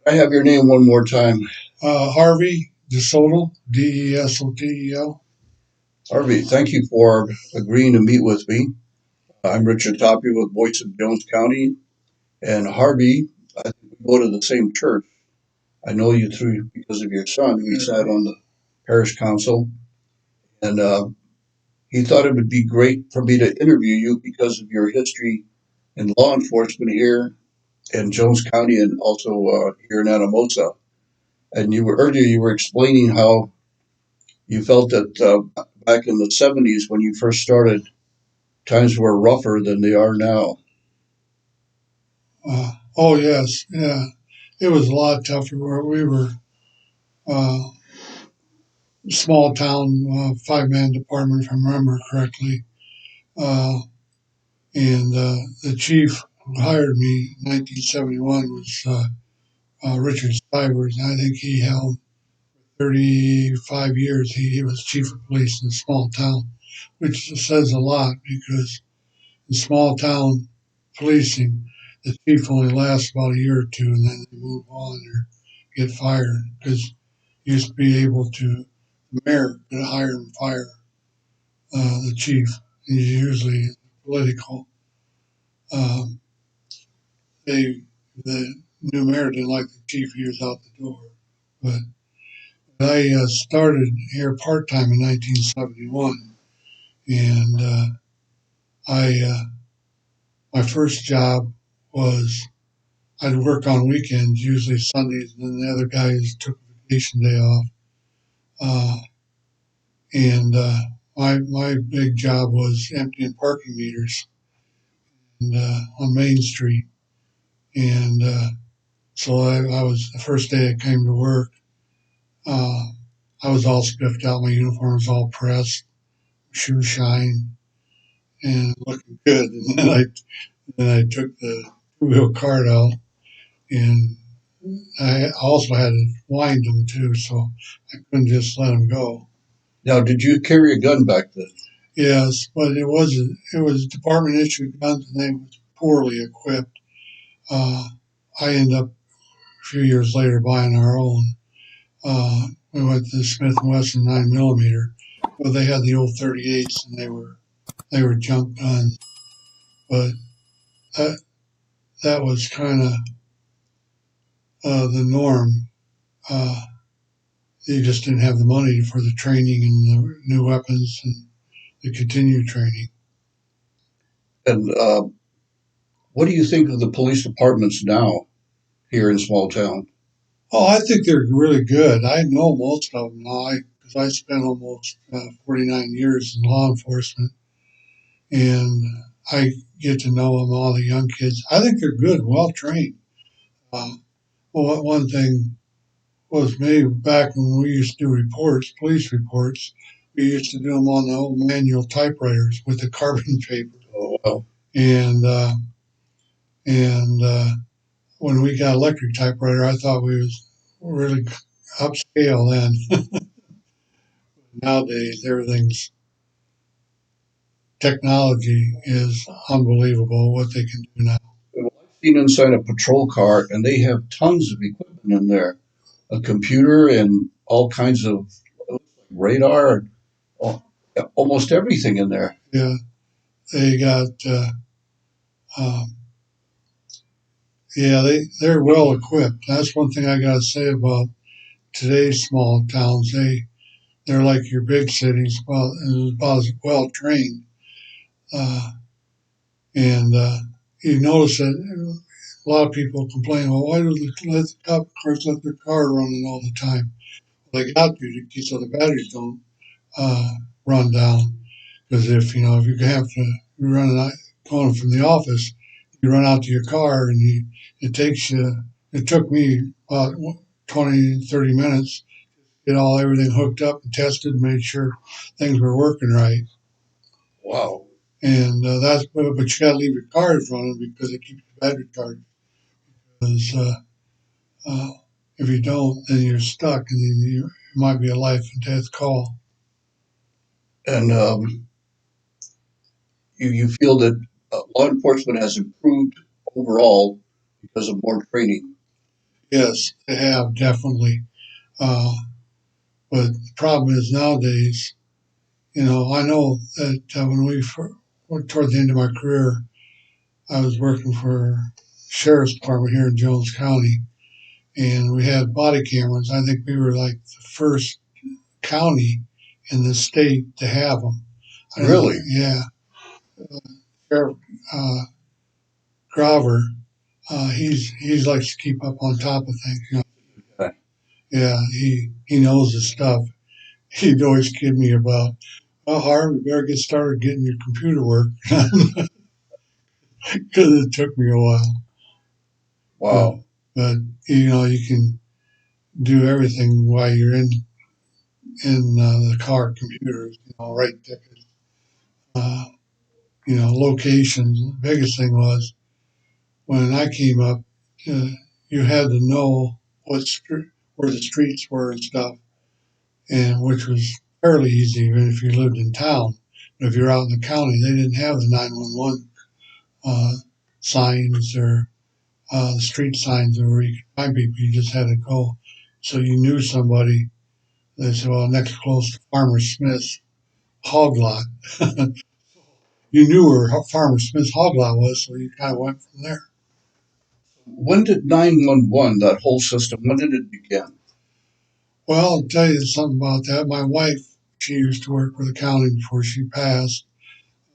I have your name one more time. Harvey DeSotel, DESOTEL. Harvey, thank you for agreeing to meet with me. I'm Richard Tapia with Voice of Jones County. And Harvey, I think we go to the same church. I know you through because of your son. We sat on the parish council, and he thought it would be great for me to interview you because of your history in law enforcement here in Jones County and also here in Anamosa. And earlier you were explaining how you felt that back in the 70s when you first started, times were rougher than they are now. Oh, yes, yeah. It was a lot tougher where we were uh, small town, 5-man department, if I remember correctly. Uh, and the chief who hired me in 1971 was Richard Stivers. And I think he held 35 years. He was chief of police in a small town, which says a lot because in small town policing, the chief only lasts about a year or two, and then they move on or get fired because you used to be able to the mayor could hire and fire the chief. He's usually political. Um, they the new mayor didn't like the chief; he was out the door. But I started here part time in 1971, and I my first job was I'd work on weekends, usually Sundays, and then the other guys took a vacation day off. Uh, and my big job was emptying parking meters on Main Street. And so I was the first day I came to work. Uh, I was all spiffed out. My uniform was all pressed, shoe shine, and looking good. And then I took the two-wheel cart out, and I also had to wind them too, so I couldn't just let them go. Now, did you carry a gun back then? Yes, but it was department issued guns and they was poorly equipped. Uh, I ended up a few years later buying our own. We went to Smith and Wesson 9 millimeter, but they had the old 38s and they were junk guns. But that that was kind of the norm. Uh, you just didn't have the money for the training and the new weapons and the continued training. And what do you think of the police departments now here in small town? Oh, I think they're really good. I know most of them now because I spent almost 49 years in law enforcement, and I get to know them, all the young kids. I think they're good, well trained. Uh, well, one thing was maybe back when we used to do reports, police reports, we used to do them on the old manual typewriters with the carbon paper. Oh, well, And and when we got electric typewriter, I thought we was really upscale then. Nowadays, everything's technology is unbelievable what they can do now. I've seen inside a patrol car, and they have tons of equipment in there, a computer and all kinds of radar, al- almost everything in there. Yeah, they got um, yeah, they're well equipped. That's one thing I got to say about today's small towns. They're like your big cities, about as well trained. Uh, and you notice that a lot of people complain, well, why do the cop cars let their car running all the time? Well, they got to so the batteries don't uh, run down. Because if you have to you're running out, going from the office, you run out to your car and it takes you. It took me about 20, 30 minutes to get everything hooked up and tested, made sure things were working right. Wow. And but you got to leave your cars running because it keeps the battery charged. Because uh, if you don't, then you're stuck, and then it might be a life and death call. And you feel that law enforcement has improved overall because of more training. Yes, they have definitely. Uh, but the problem is nowadays, I know that when toward the end of my career, I was working for sheriff's department here in Jones County, and we had body cameras. I think we were like the first county in the state to have them. Really? Yeah, Sheriff Grover, he's likes to keep up on top of things. Okay. Yeah, he knows his stuff. He'd always kid me about, "Oh, Harv, you better get started getting your computer work," because it took me a while. But, Wow. but you can do everything while you're in the car computers. Write tickets. Uh, Locations. The biggest thing was when I came up, uh, you had to know where the streets were and stuff, and which was fairly easy even if you lived in town. But if you're out in the county, they didn't have the 911 uh, signs or the street signs where you could find people. You just had to go. So you knew somebody. They said, well, next close to Farmer Smith's hog lot. You knew where Farmer Smith's hog lot was, so you kind of went from there. When did 911, that whole system, when did it begin? Well, I'll tell you something about that. My wife, she used to work for the county before she passed.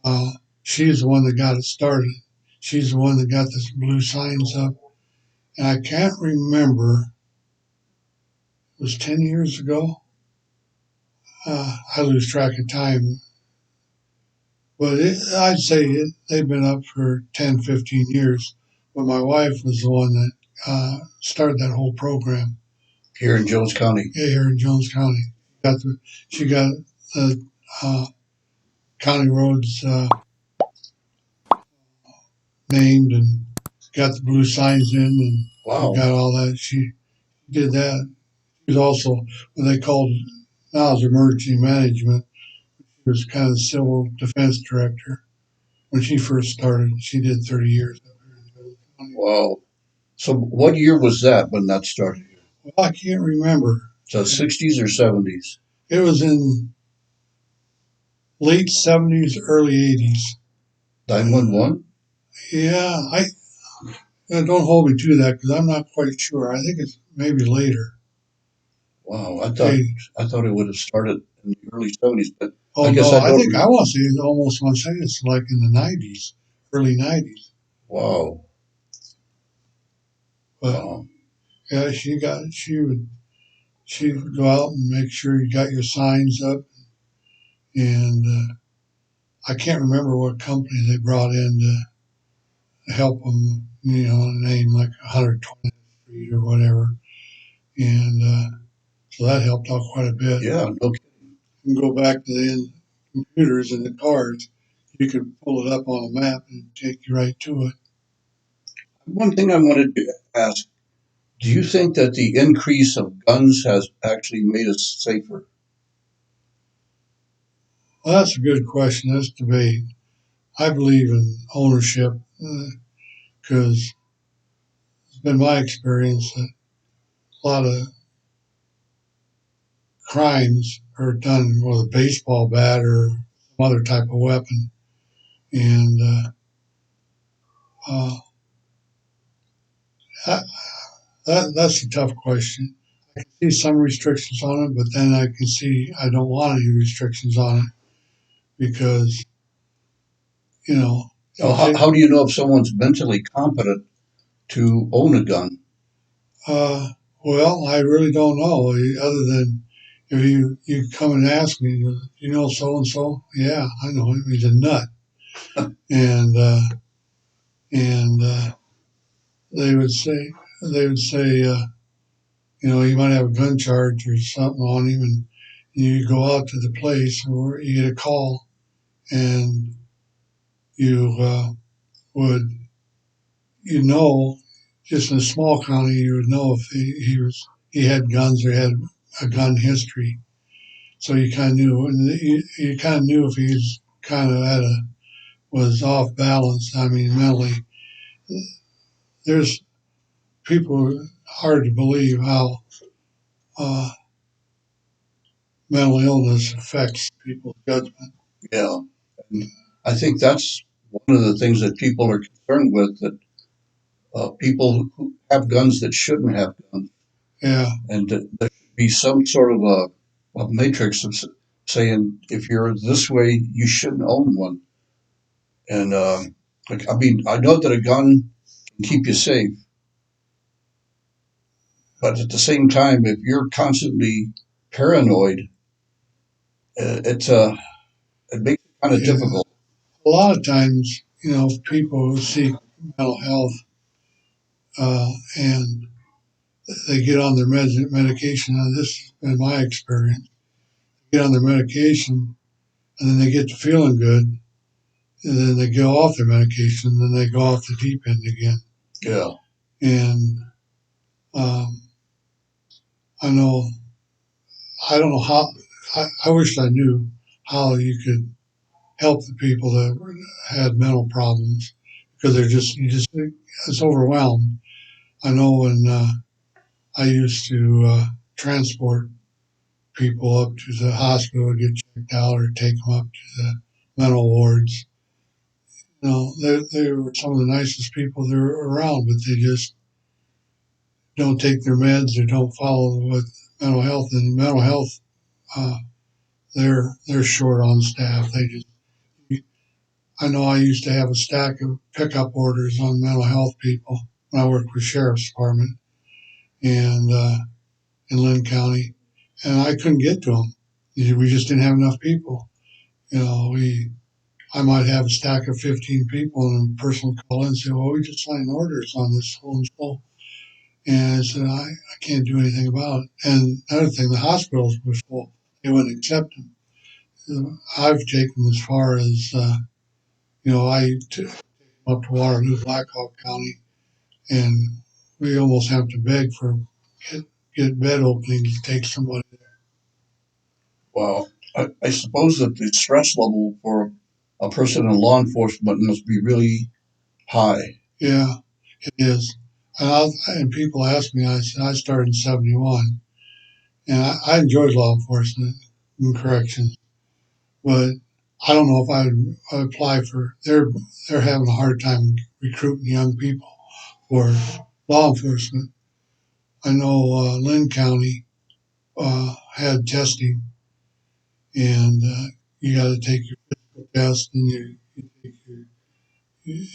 Uh, she's the one that got it started. She's the one that got the blue signs up. And I can't remember, it was 10 years ago. I lose track of time. But I'd say they've been up for 10, 15 years. But my wife was the one that started that whole program. Here in Jones County. Yeah, here in Jones County. She got the county roads named and got the blue signs in and Wow. got all that. She did that. She was also what they called now is emergency management. She was kind of the civil defense director when she first started. She did 30 years. Wow. So what year was that when that started? Well, I can't remember. So 60s or 70s? It was in late 70s, early 80s. 911? Yeah, don't hold me to that because I'm not quite sure. I think it's maybe later. Wow. I thought Hey, I thought it would have started in the early 70s, but oh I guess no, I I don't think I remember. want to say almost want to say it's like in the 90s, early 90s. Wow. But Wow. yeah, she'd go out and make sure you got your signs up, and I can't remember what company they brought in to help them. Name like 120th Street or whatever, and so that helped out quite a bit. Yeah, no kidding. And go back to the computers and the cards, you could pull it up on a map and take you right to it. One thing I wanted to ask, do you think that the increase of guns has actually made us safer? Well, that's a good question. That's debate. I believe in ownership because it's been my experience that a lot of crimes are done with a baseball bat or some other type of weapon. And uh, that, that's a tough question. I can see some restrictions on it, but then I can see I don't want any restrictions on it because, you know, Now, how do you know if someone's mentally competent to own a gun? uh, well, I really don't know other than if you come and ask me, you know so and so? Yeah, I know him. He's a nut. And and they would say they would say he might have a gun charge or something on him, and you go out to the place or you get a call, and you would just in a small county you would know if he had guns or had a gun history, so you kind of knew, and you kind of knew if he's kind of was off balance. I mean mentally, there's people hard to believe how uh, mental illness affects people's judgment. Yeah. And I think that's one of the things that people are concerned with, that people who have guns that shouldn't have guns. Yeah, And that there should be some sort of a matrix of saying, if you're this way, you shouldn't own one. And like, I mean, I know that a gun can keep you safe, but at the same time, if you're constantly paranoid, it's it makes it kind of yeah. difficult. A lot of times, people who seek mental health and they get on their medication. And this has been my experience. Get on their medication, and then they get to feeling good, and then they go off their medication, and then they go off the deep end again. Yeah. And um, I know, I don't know how. I wish I knew how you could help the people that had mental problems because it's overwhelmed. I know when I used to transport people up to the hospital to get checked out or take them up to the mental wards. They were some of the nicest people there were around, but they just don't take their meds or don't follow with mental health. And mental health, uh, they're short on staff. I know I used to have a stack of pickup orders on mental health people when I worked with sheriff's department and in Lynn County, and I couldn't get to them. We just didn't have enough people. I might have a stack of 15 people, and a person would call in and say, "Well, we just signed orders on this whole and so." And I said, I can't do anything about it. And another thing, the hospitals were full. They wouldn't accept them. I've taken them as far as, I took them up to Waterloo, Blackhawk County, and we almost have to beg for get, get bed openings to take somebody. Well, I suppose that the stress level for a person in law enforcement must be really high. Yeah, it is. And people ask me, I said, I started in 71, and I enjoyed law enforcement and corrections, but I don't know if I'd apply for. They're having a hard time recruiting young people for law enforcement. I know Lynn County had testing, and you got to take your physical test, and you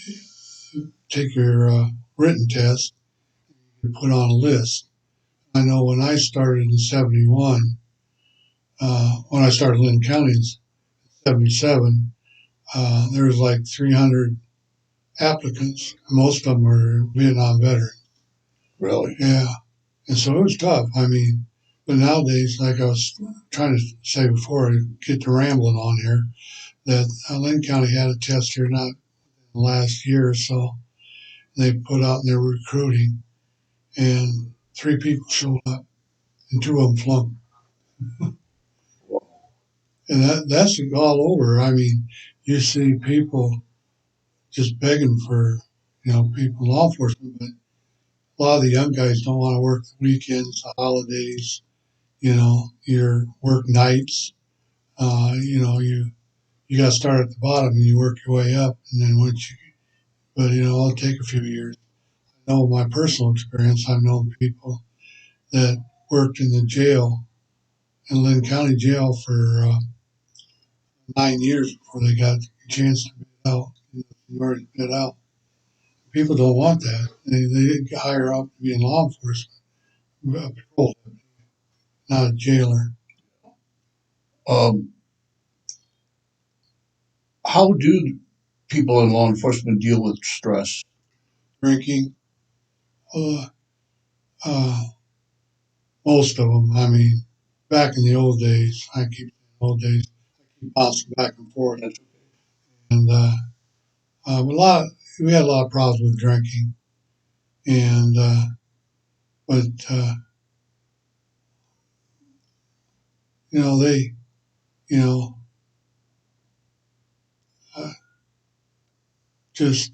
take your written test, and put on a list. I know when I started in 71, when I started Lynn County in 77, there was like 300 applicants. Most of them were Vietnam veterans. Really? Yeah. And so it was tough. I mean, but nowadays, like I was trying to say before, I get to rambling on here, that Lynn County had a test here not in the last year or so. They put out in their recruiting, and 3 people showed up, and 2 of them flunked. And that's all over. I mean, you see people just begging for, people in law enforcement, but a lot of the young guys don't want to work the weekends, the holidays, your work nights. You got to start at the bottom and you work your way up. And then but it'll take a few years. I know my personal experience, I've known people that worked in the jail, in Lynn County Jail for 9 years before they got a chance to get out. You already get out. People don't want that. They hire up to be in law enforcement, a patrol, not a jailer. Um, how do people in law enforcement deal with stress? Drinking, uh, uh, most of them. I mean, back in the old days, I keep saying old days, bouncing back and forth, and a lot. We had a lot of problems with drinking, and but they, you know, uh, just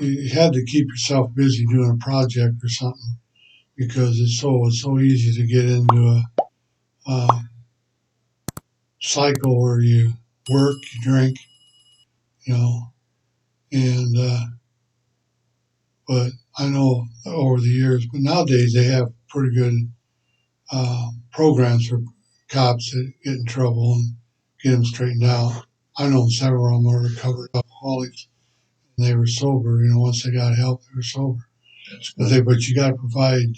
you had to keep yourself busy doing a project or something. because it's so easy to get into a cycle where you work, you drink, you know, and but I know over the years, but nowadays they have pretty good programs for cops that get in trouble and get them straightened out. I know several of them are recovered alcoholics, and they were sober. You know, once they got help, they were sober. But you got to provide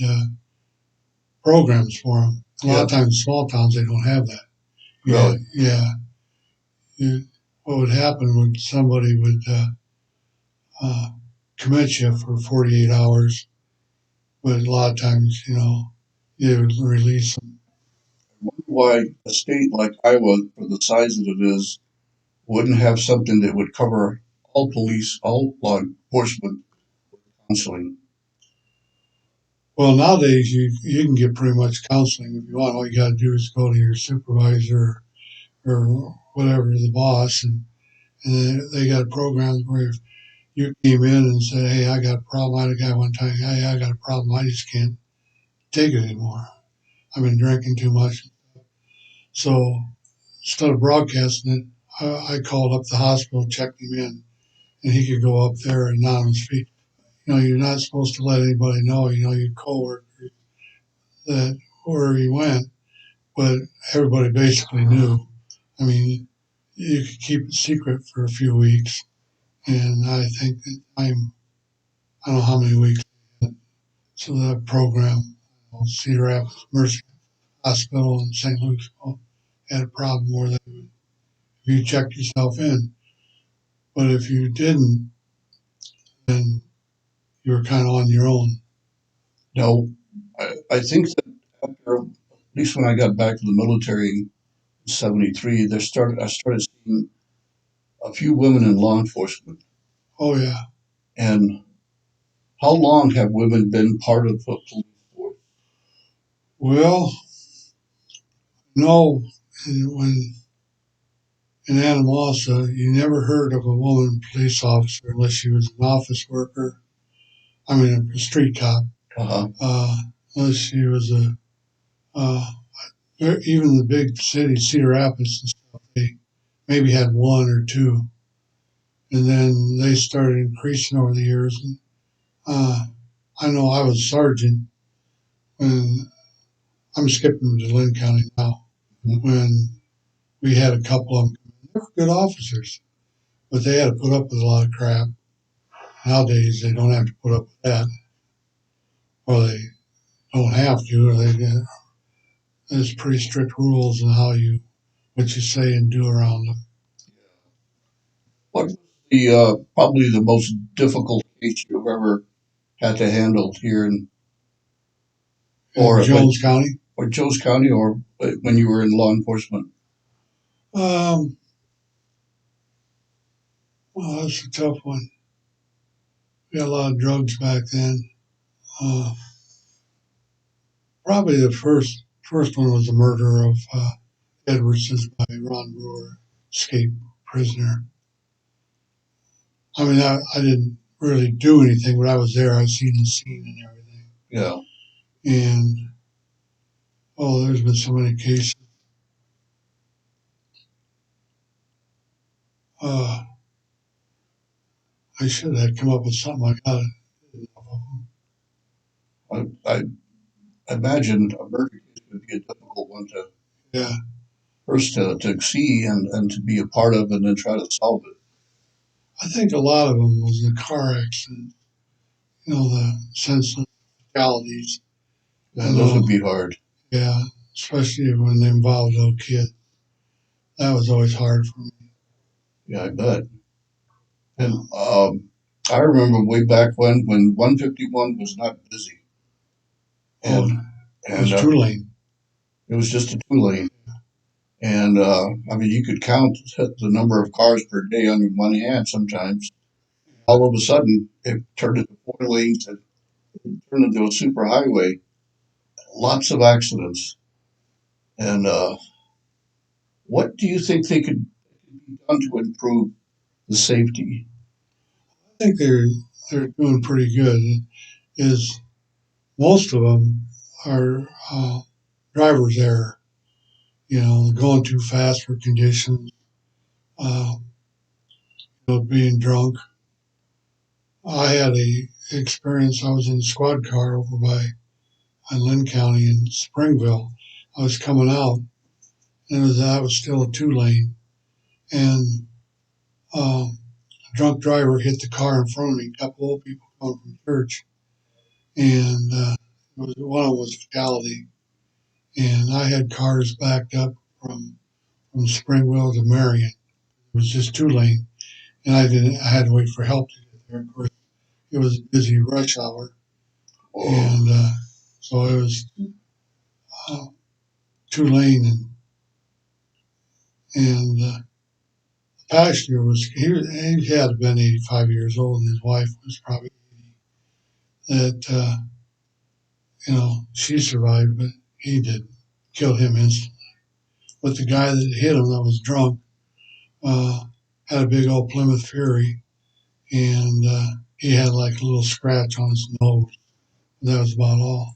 programs for them. A lot of times, in small towns they don't have that. Really? Yeah. What would happen would somebody would uh, commit you for 48 hours, but a lot of times, you know, they would release them. I wonder why a state like Iowa, for the size that it is, wouldn't have something that would cover all police, all law enforcement counseling. Well, nowadays you can get pretty much counseling if you want. All you got to do is go to your supervisor or whatever, the boss, and they got programs where if you came in and said, "Hey, I got a problem," I had a guy one time, "Hey, I got a problem. I just can't take it anymore. I've been drinking too much." So instead of broadcasting it, I called up the hospital, checked him in, and he could go up there and not on his feet. You know, you're not supposed to let anybody know, you know, your coworker that where he went, but everybody basically knew. I mean, you could keep it secret for a few weeks, and I think that I don't know how many weeks. So that program, Cedar Rapids Mercy Hospital in St. Luke's had a problem where you checked yourself in, but if you didn't, then you were kind of on your own. No, I think that after, at least when I got back to the military in '73, I started seeing a few women in law enforcement. Oh yeah. And how long have women been part of the police force? Well, no, when in Anamosa, you never heard of a woman police officer unless she was an office worker. I mean, a street cop. Uh-huh. Unless she was uh, even the big cities, Cedar Rapids and stuff, they maybe had one or two. And then they started increasing over the years. And, I know I was sergeant when I'm skipping to Lynn County now. When we had a couple of them, they were good officers, but they had to put up with a lot of crap. Nowadays, they don't have to put up with that, or they don't have to, or there's pretty strict rules on what you say and do around them. What was the probably the most difficult case you've ever had to handle here In Jones County, or Jones County, or when you were in law enforcement? um, well, that's a tough one. We had a lot of drugs back then. Uh, Probably the first one was the murder of Edwards by Ron Brewer, escaped prisoner. I mean, I didn't really do anything, but I was there. I seen the scene and everything. Yeah. And oh, there's been so many cases. Uh, I should have come up with something like that. I imagine a murder case would be a difficult one to Yeah, first to see and to be a part of and then try to solve it. I think a lot of them was the car accident. You know, the senseless fatalities. Yeah, those would be hard. Yeah, especially when they involved little kids. That was always hard for me. Yeah, I bet. And I remember way back when 151 was not busy, Oh, and it was and two lane. it was just a two lane. And I mean, you could count the number of cars per day on your one hand sometimes. All of a sudden, it turned into four lanes and turned into a super highway. Lots of accidents. And what do you think they could be done to improve the safety? I think they're doing pretty good. Is most of them are driver's error. Going too fast for conditions, uh, being drunk. I had a experience. I was in a squad car over by Lynn County in Springville. I was coming out, and that was still a 2 lane, and a drunk driver hit the car in front of me. A couple old people coming from church, and one of them was fatality. And I had cars backed up from Springville to Marion. It was just 2 lane, and I had to wait for help to get there. Of course, it was a busy rush hour, and so it was uh, 2 lane, and the passenger he had been 85 years old, and his wife was probably 80. That she survived, but he didn't. Killed him instantly. But the guy that hit him, that was drunk, uh, had a big old Plymouth Fury, and he had like a little scratch on his nose. That was about all.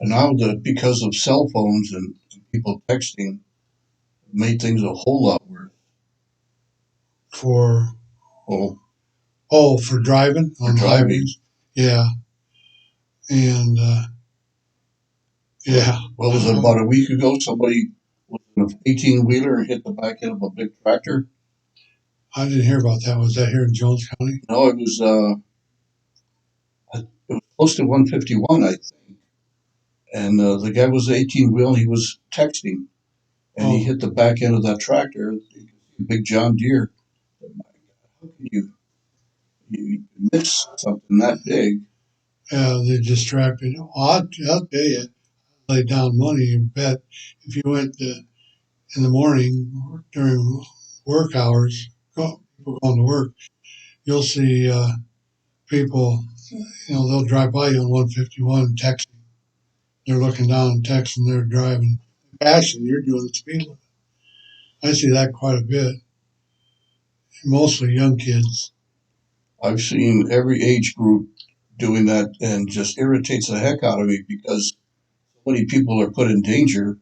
And now that because of cell phones and people texting, it made things a whole lot worse. For Oh, for driving for on driving. highways, yeah, and yeah. What was it, about a week ago? Somebody was in an 18-wheeler and hit the back end of a big tractor. I didn't hear about that. Was that here in Jones County? No, it was close to 151, I think. And the guy was 18-wheel. He was texting, and he Oh, hit the back end of that tractor. You could see a big John Deere. My God, how can you miss something that big? yeah, they distracted. Well, I'll tell you, lay down money and bet if you went in the morning during work hours, people going to work, you'll see people, they'll drive by you on 151 texting. They're looking down and texting, they're driving. Passion, you're doing the speed limit. I see that quite a bit, mostly young kids. I've seen every age group doing that, and just irritates the heck out of me because so many people are put in danger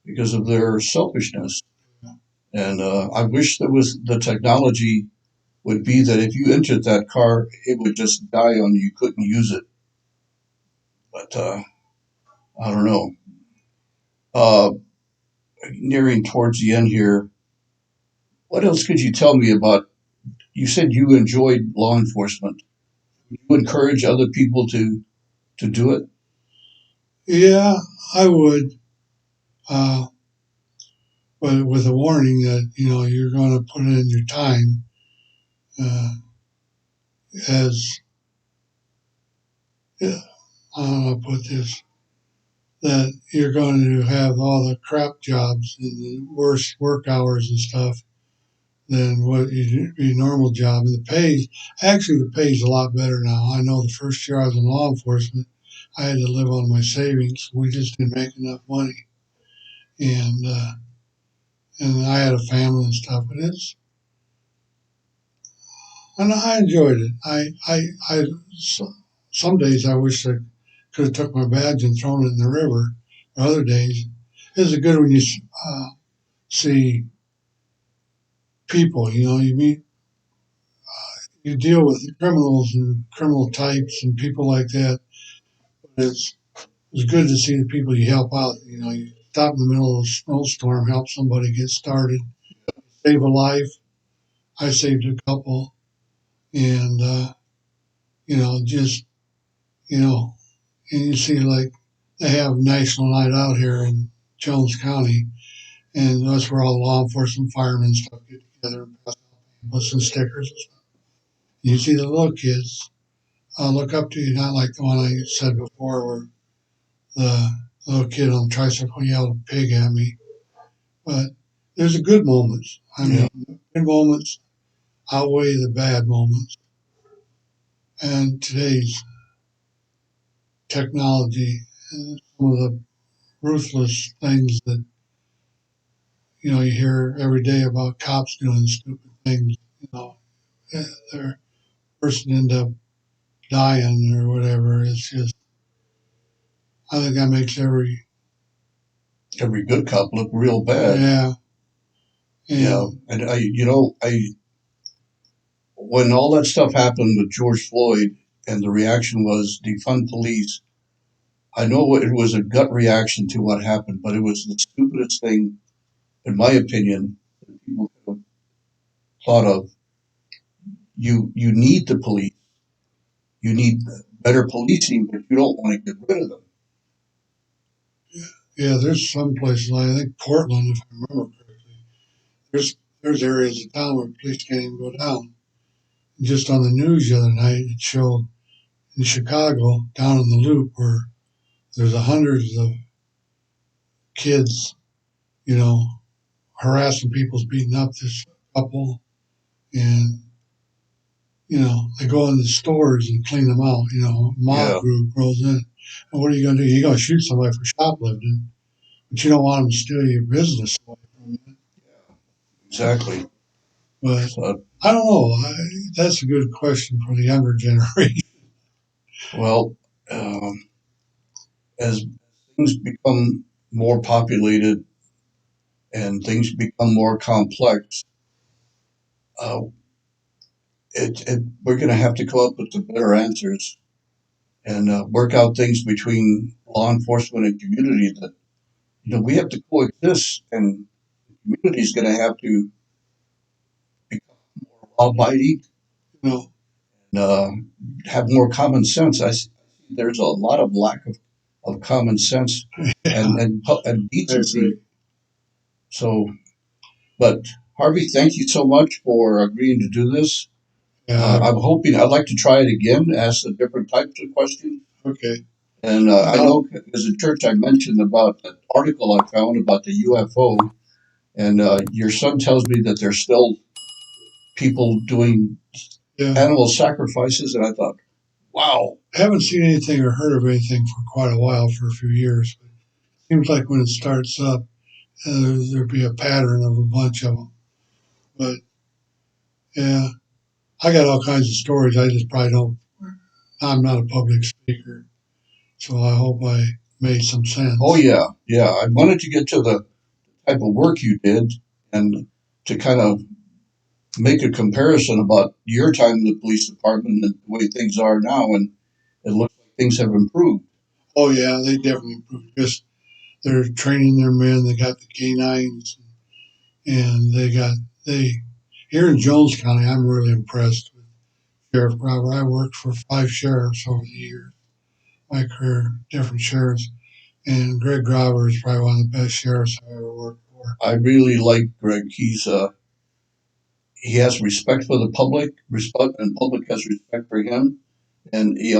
because of their selfishness. And I wish there was the technology would be that if you entered that car, it would just die on you. You couldn't use it. But I don't know. Uh, Nearing towards the end here, what else could you tell me about? You said you enjoyed law enforcement. You encourage other people to do it. Yeah, I would, uh, but with a warning that, you're going to put in your time uh, as, yeah, I don't know how to put this, that you're going to have all the crap jobs and the worst work hours and stuff than what your normal job. And the pay is a lot better now. I know the first year I was in law enforcement, I had to live on my savings. We just didn't make enough money, and I had a family and stuff. But and I enjoyed it. Some days I wish I could have took my badge and thrown it in the river. Or other days, it's good when you uh, see people. You deal with criminals and criminal types and people like that. But it's good to see the people you help out. You stop in the middle of a snowstorm, help somebody get started, save a life. I saved a couple, and just you know, and you see like they have National Night Out here in Jones County, and that's where all the law enforcement, firemen, and stuff get together and pass out pamphlets and stickers. You see the little kids look up to you, not like the one I said before, where the little kid on the tricycle yelled "pig" at me. But there's a good moments. I Yeah. mean, good moments outweigh the bad moments. And today's technology and some of the ruthless things that you hear every day about cops doing stupid things. Their person end up dying or whatever. It's just, I think that makes every good cop look real bad. yeah. Yeah, And and when all that stuff happened with George Floyd, and the reaction was defund police. I know it was a gut reaction to what happened, but it was the stupidest thing, in my opinion, that people could have thought of. You need the police. You need better policing, but you don't want to get rid of them. yeah, there's some places, like I think Portland, if I remember correctly, there's areas of town where police can't even go down. Just on the news the other night, it showed in Chicago, down in the Loop, where there's hundreds of kids, you know, harassing people, beating up this couple, and they go in the stores and clean them out. Mob Yeah, group rolls in, and what are you going to do? You're going to shoot somebody for shoplifting, but you don't want them to steal your business away from you. exactly. But So, I don't know. That's a good question for the younger generation. well, um, as things become more populated and things become more complex, uh, we're going to have to come up with some better answers and work out things between law enforcement and community that we have to coexist, and the community is going to have to become more law-abiding You know, and have more common sense. I see there's a lot of lack of common sense yeah, and I agree. decency. So, but Harvey, thank you so much for agreeing to do this. Yeah, I'm hoping I'd like to try it again, ask the different types of questions. okay. And I Well, know as a church, I mentioned about an article I found about the UFO, and your son tells me that there's still people doing yeah, animal sacrifices, and I thought, wow, I haven't seen anything or heard of anything for quite a while, for a few years. Seems like when it starts up, there'd be a pattern of a bunch of them. But yeah, I got all kinds of stories. I just probably don't. I'm not a public speaker, so I hope I made some oh sense. yeah, yeah. I wanted to get to the type of work you did and to kind of make a comparison about your time in the police department and the way things are now, and it looks like things have improved. Oh yeah, they definitely improved. Just they're training their men. They got the canines, and they here in Jones County. I'm really impressed with Sheriff Grover. I worked for 5 sheriffs over the years, my career, different sheriffs, and Greg Grover is probably one of the best sheriffs I've ever worked for. I really like Greg. He has respect for the public, respect, and public has respect for him. And he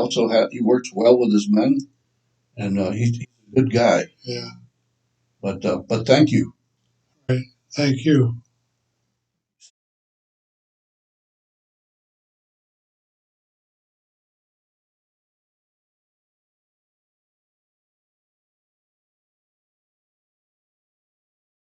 works well with his men, and he's a good guy. Yeah. But thank you. Right. Thank you.